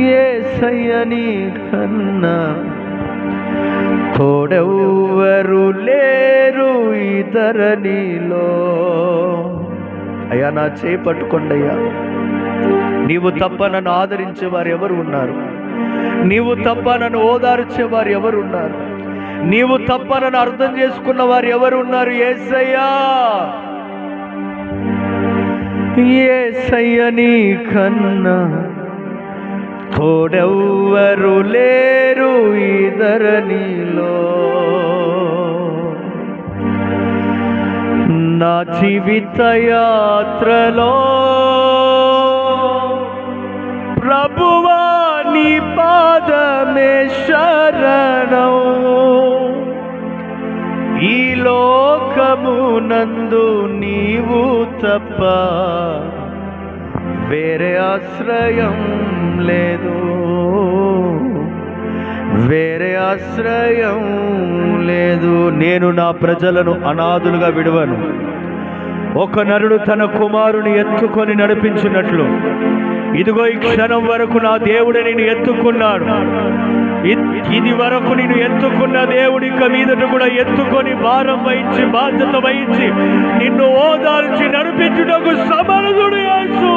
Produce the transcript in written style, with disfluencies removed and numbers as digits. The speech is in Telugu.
యేసయ్య నీ కన్నా తోడెవ్వరు లేరు ఈ ధరణిలో. అయ్యా నా చేయి పట్టుకోండి అయ్యా. నీవు తప్ప నన్ను ఆదరించే వారు ఎవరు ఉన్నారు? నీవు తప్ప నన్ను ఓదార్చేవారు ఎవరు ఉన్నారు? నీవు తప్ప నన్ను అర్థం చేసుకున్న వారు ఎవరు ఉన్నారు? యేసయ్యా, యేసయ్య నీ కన్నా తోడెవ్వరు లేరు ఈ ధరణిలో. నా జీవిత యాత్రలో ప్రభువా నీ పాదమే శరణం. ఈ లోకమునందు నీవు తప్ప వేరే ఆశ్రయం లేదు, వేరే ఆశ్రయం లేదు. నేను నా ప్రజలను అనాథులుగా విడువను. ఒక నరుడు తన కుమారుని ఎత్తుకొని నడిపించినట్లు ఇదిగో ఈ క్షణం వరకు నా దేవుడే నిన్ను ఎత్తుకున్నాడు. ఇది వరకు నిన్ను ఎత్తుకున్న దేవుడు ఇక మీదట కూడా ఎత్తుకొని భారం వహించి బాధ్యత వహించి నిన్ను ఓదార్చి నడిపించుటకు సమర్థుడు యేసు.